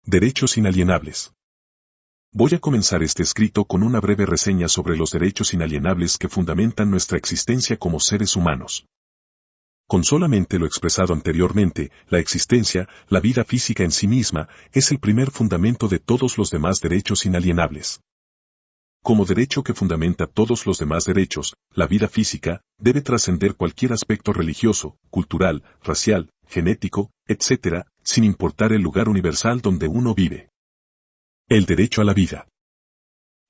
Derechos inalienables. Voy a comenzar este escrito con una breve reseña sobre los derechos inalienables que fundamentan nuestra existencia como seres humanos. Con solamente lo expresado anteriormente, la existencia, la vida física en sí misma, es el primer fundamento de todos los demás derechos inalienables. Como derecho que fundamenta todos los demás derechos, la vida física debe trascender cualquier aspecto religioso, cultural, racial, genético, etc., sin importar el lugar universal donde uno vive. El derecho a la vida.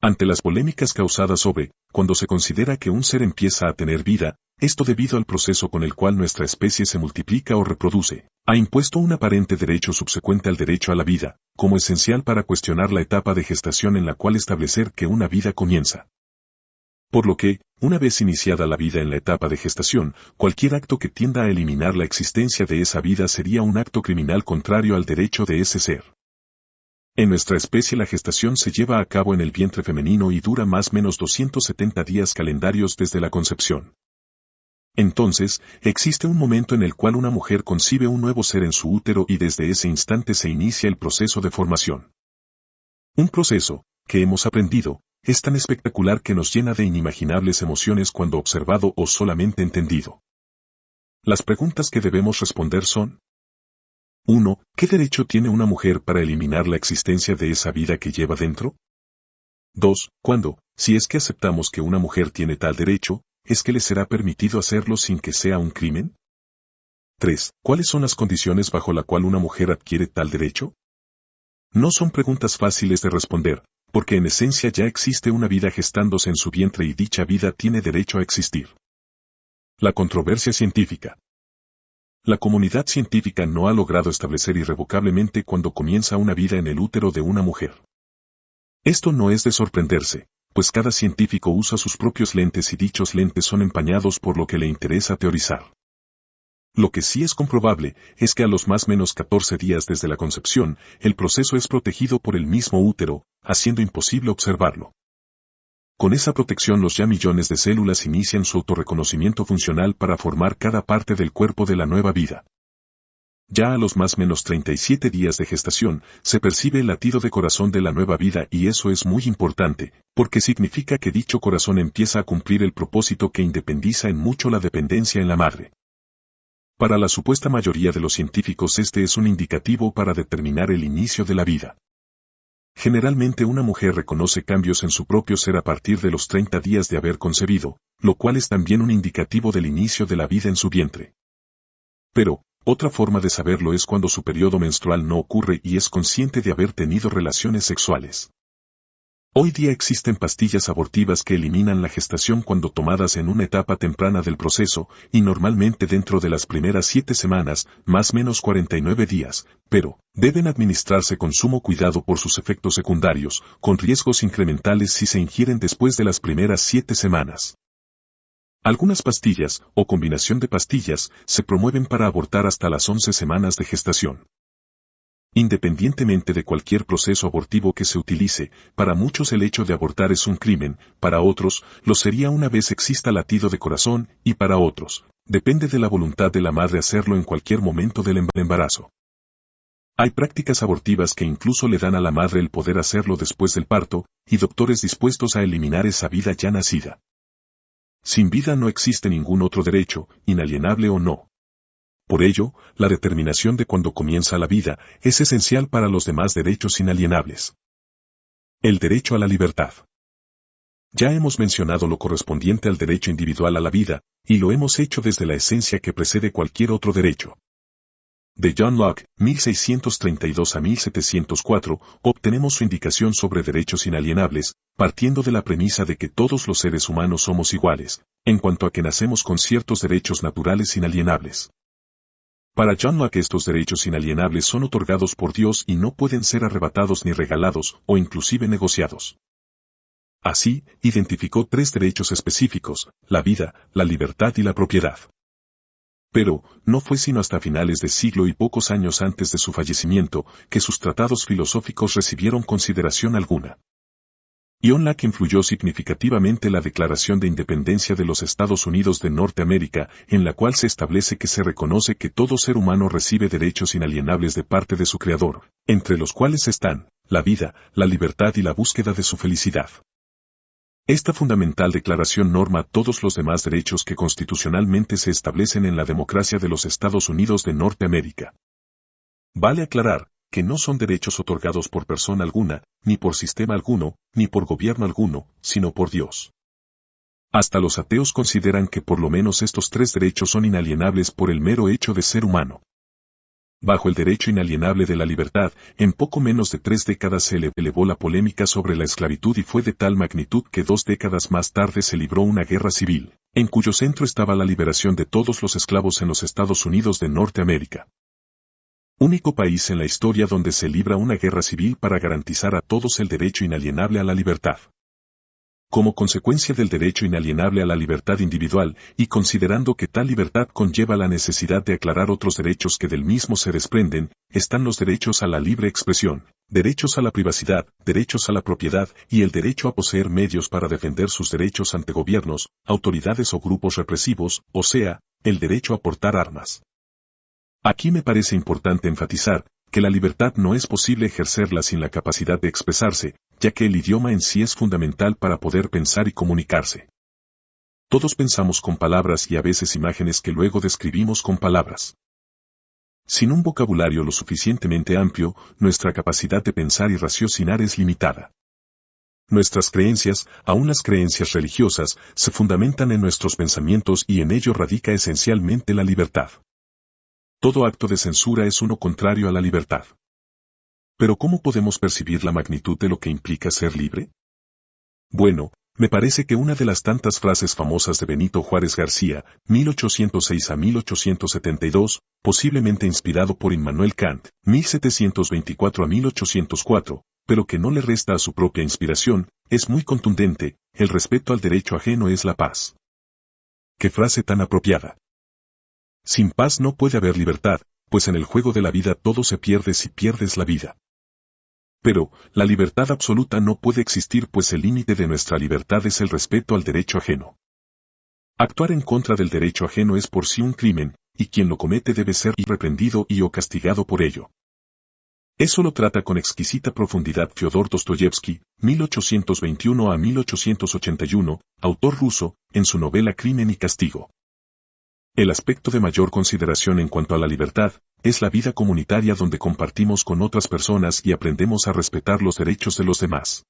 Ante las polémicas causadas sobre cuando se considera que un ser empieza a tener vida, esto debido al proceso con el cual nuestra especie se multiplica o reproduce, ha impuesto un aparente derecho subsecuente al derecho a la vida, como esencial para cuestionar la etapa de gestación en la cual establecer que una vida comienza. Por lo que, una vez iniciada la vida en la etapa de gestación, cualquier acto que tienda a eliminar la existencia de esa vida sería un acto criminal contrario al derecho de ese ser. En nuestra especie la gestación se lleva a cabo en el vientre femenino y dura más o menos 270 días calendarios desde la concepción. Entonces, existe un momento en el cual una mujer concibe un nuevo ser en su útero y desde ese instante se inicia el proceso de formación. Un proceso, que hemos aprendido, es tan espectacular que nos llena de inimaginables emociones cuando observado o solamente entendido. Las preguntas que debemos responder son: 1. ¿Qué derecho tiene una mujer para eliminar la existencia de esa vida que lleva dentro? 2. ¿Cuándo, si es que aceptamos que una mujer tiene tal derecho, es que le será permitido hacerlo sin que sea un crimen? 3. ¿Cuáles son las condiciones bajo la cual una mujer adquiere tal derecho? No son preguntas fáciles de responder, porque en esencia ya existe una vida gestándose en su vientre y dicha vida tiene derecho a existir. La controversia científica. La comunidad científica no ha logrado establecer irrevocablemente cuándo comienza una vida en el útero de una mujer. Esto no es de sorprenderse, pues cada científico usa sus propios lentes y dichos lentes son empañados por lo que le interesa teorizar. Lo que sí es comprobable es que a los más menos 14 días desde la concepción, el proceso es protegido por el mismo útero, haciendo imposible observarlo. Con esa protección los ya millones de células inician su autorreconocimiento funcional para formar cada parte del cuerpo de la nueva vida. Ya a los más menos 37 días de gestación, se percibe el latido de corazón de la nueva vida y eso es muy importante, porque significa que dicho corazón empieza a cumplir el propósito que independiza en mucho la dependencia en la madre. Para la supuesta mayoría de los científicos este es un indicativo para determinar el inicio de la vida. Generalmente una mujer reconoce cambios en su propio ser a partir de los 30 días de haber concebido, lo cual es también un indicativo del inicio de la vida en su vientre. Pero, otra forma de saberlo es cuando su periodo menstrual no ocurre y es consciente de haber tenido relaciones sexuales. Hoy día existen pastillas abortivas que eliminan la gestación cuando tomadas en una etapa temprana del proceso, y normalmente dentro de las primeras 7 semanas, más o menos 49 días, pero deben administrarse con sumo cuidado por sus efectos secundarios, con riesgos incrementales si se ingieren después de las primeras 7 semanas. Algunas pastillas, o combinación de pastillas, se promueven para abortar hasta las 11 semanas de gestación. Independientemente de cualquier proceso abortivo que se utilice, para muchos el hecho de abortar es un crimen, para otros, lo sería una vez exista latido de corazón, y para otros, depende de la voluntad de la madre hacerlo en cualquier momento del embarazo. Hay prácticas abortivas que incluso le dan a la madre el poder hacerlo después del parto, y doctores dispuestos a eliminar esa vida ya nacida. Sin vida no existe ningún otro derecho, inalienable o no. Por ello, la determinación de cuándo comienza la vida es esencial para los demás derechos inalienables. El derecho a la libertad. Ya hemos mencionado lo correspondiente al derecho individual a la vida, y lo hemos hecho desde la esencia que precede cualquier otro derecho. De John Locke, 1632 a 1704, obtenemos su indicación sobre derechos inalienables, partiendo de la premisa de que todos los seres humanos somos iguales, en cuanto a que nacemos con ciertos derechos naturales inalienables. Para John Locke estos derechos inalienables son otorgados por Dios y no pueden ser arrebatados ni regalados o inclusive negociados. Así, identificó 3 derechos específicos: la vida, la libertad y la propiedad. Pero, no fue sino hasta finales de siglo y pocos años antes de su fallecimiento, que sus tratados filosóficos recibieron consideración alguna. John Locke influyó significativamente la Declaración de Independencia de los Estados Unidos de Norteamérica, en la cual se establece que se reconoce que todo ser humano recibe derechos inalienables de parte de su Creador, entre los cuales están la vida, la libertad y la búsqueda de su felicidad. Esta fundamental declaración norma todos los demás derechos que constitucionalmente se establecen en la democracia de los Estados Unidos de Norteamérica. Vale aclarar que no son derechos otorgados por persona alguna, ni por sistema alguno, ni por gobierno alguno, sino por Dios. Hasta los ateos consideran que por lo menos estos tres derechos son inalienables por el mero hecho de ser humano. Bajo el derecho inalienable de la libertad, en poco menos de 3 décadas se elevó la polémica sobre la esclavitud y fue de tal magnitud que 2 décadas más tarde se libró una guerra civil, en cuyo centro estaba la liberación de todos los esclavos en los Estados Unidos de Norteamérica. Único país en la historia donde se libra una guerra civil para garantizar a todos el derecho inalienable a la libertad. Como consecuencia del derecho inalienable a la libertad individual, y considerando que tal libertad conlleva la necesidad de aclarar otros derechos que del mismo se desprenden, están los derechos a la libre expresión, derechos a la privacidad, derechos a la propiedad y el derecho a poseer medios para defender sus derechos ante gobiernos, autoridades o grupos represivos, o sea, el derecho a portar armas. Aquí me parece importante enfatizar que la libertad no es posible ejercerla sin la capacidad de expresarse, ya que el idioma en sí es fundamental para poder pensar y comunicarse. Todos pensamos con palabras y a veces imágenes que luego describimos con palabras. Sin un vocabulario lo suficientemente amplio, nuestra capacidad de pensar y raciocinar es limitada. Nuestras creencias, aun las creencias religiosas, se fundamentan en nuestros pensamientos y en ello radica esencialmente la libertad. Todo acto de censura es uno contrario a la libertad. Pero ¿cómo podemos percibir la magnitud de lo que implica ser libre? Bueno, me parece que una de las tantas frases famosas de Benito Juárez García, 1806 a 1872, posiblemente inspirado por Immanuel Kant, 1724 a 1804, pero que no le resta a su propia inspiración, es muy contundente: el respeto al derecho ajeno es la paz. ¡Qué frase tan apropiada! Sin paz no puede haber libertad, pues en el juego de la vida todo se pierde si pierdes la vida. Pero, la libertad absoluta no puede existir, pues el límite de nuestra libertad es el respeto al derecho ajeno. Actuar en contra del derecho ajeno es por sí un crimen, y quien lo comete debe ser reprendido y o castigado por ello. Eso lo trata con exquisita profundidad Fyodor Dostoyevsky, 1821 a 1881, autor ruso, en su novela Crimen y Castigo. El aspecto de mayor consideración en cuanto a la libertad, es la vida comunitaria donde compartimos con otras personas y aprendemos a respetar los derechos de los demás.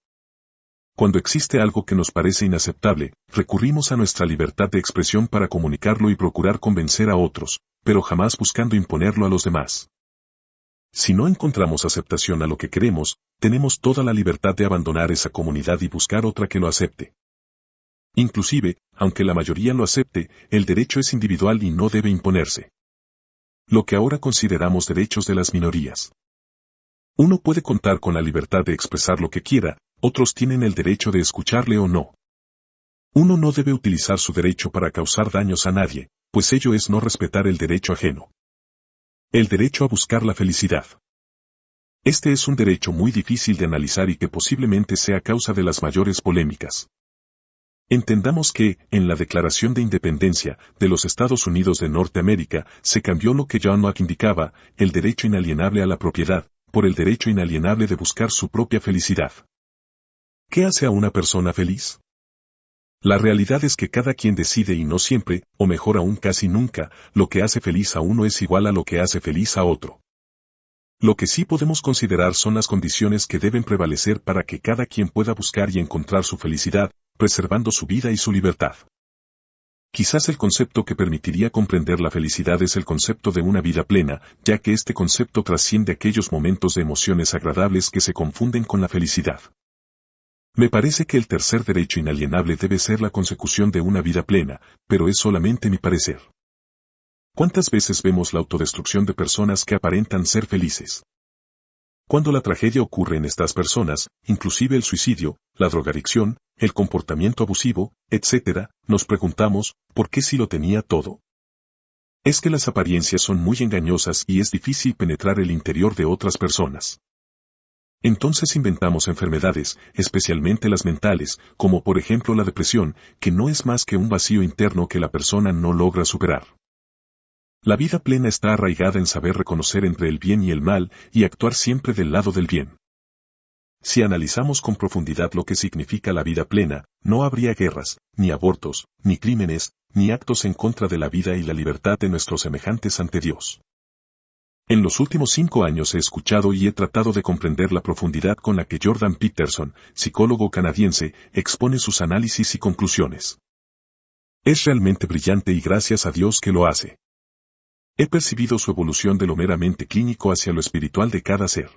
Cuando existe algo que nos parece inaceptable, recurrimos a nuestra libertad de expresión para comunicarlo y procurar convencer a otros, pero jamás buscando imponerlo a los demás. Si no encontramos aceptación a lo que queremos, tenemos toda la libertad de abandonar esa comunidad y buscar otra que lo acepte. Inclusive, aunque la mayoría lo acepte, el derecho es individual y no debe imponerse. Lo que ahora consideramos derechos de las minorías. Uno puede contar con la libertad de expresar lo que quiera, otros tienen el derecho de escucharle o no. Uno no debe utilizar su derecho para causar daños a nadie, pues ello es no respetar el derecho ajeno. El derecho a buscar la felicidad. Este es un derecho muy difícil de analizar y que posiblemente sea causa de las mayores polémicas. Entendamos que, en la Declaración de Independencia de los Estados Unidos de Norteamérica, se cambió lo que John Locke indicaba, el derecho inalienable a la propiedad, por el derecho inalienable de buscar su propia felicidad. ¿Qué hace a una persona feliz? La realidad es que cada quien decide y no siempre, o mejor aún casi nunca, lo que hace feliz a uno es igual a lo que hace feliz a otro. Lo que sí podemos considerar son las condiciones que deben prevalecer para que cada quien pueda buscar y encontrar su felicidad, preservando su vida y su libertad. Quizás el concepto que permitiría comprender la felicidad es el concepto de una vida plena, ya que este concepto trasciende aquellos momentos de emociones agradables que se confunden con la felicidad. Me parece que el tercer derecho inalienable debe ser la consecución de una vida plena, pero es solamente mi parecer. ¿Cuántas veces vemos la autodestrucción de personas que aparentan ser felices? Cuando la tragedia ocurre en estas personas, inclusive el suicidio, la drogadicción, el comportamiento abusivo, etc., nos preguntamos, ¿por qué si lo tenía todo? Es que las apariencias son muy engañosas y es difícil penetrar el interior de otras personas. Entonces inventamos enfermedades, especialmente las mentales, como por ejemplo la depresión, que no es más que un vacío interno que la persona no logra superar. La vida plena está arraigada en saber reconocer entre el bien y el mal y actuar siempre del lado del bien. Si analizamos con profundidad lo que significa la vida plena, no habría guerras, ni abortos, ni crímenes, ni actos en contra de la vida y la libertad de nuestros semejantes ante Dios. En los últimos 5 años he escuchado y he tratado de comprender la profundidad con la que Jordan Peterson, psicólogo canadiense, expone sus análisis y conclusiones. Es realmente brillante y gracias a Dios que lo hace. He percibido su evolución de lo meramente clínico hacia lo espiritual de cada ser.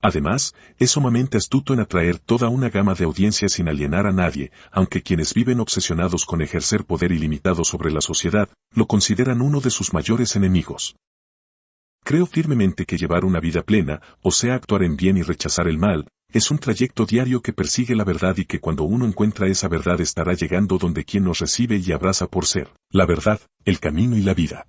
Además, es sumamente astuto en atraer toda una gama de audiencias sin alienar a nadie, aunque quienes viven obsesionados con ejercer poder ilimitado sobre la sociedad, lo consideran uno de sus mayores enemigos. Creo firmemente que llevar una vida plena, o sea actuar en bien y rechazar el mal, es un trayecto diario que persigue la verdad y que cuando uno encuentra esa verdad estará llegando donde quien nos recibe y abraza por ser, la verdad, el camino y la vida.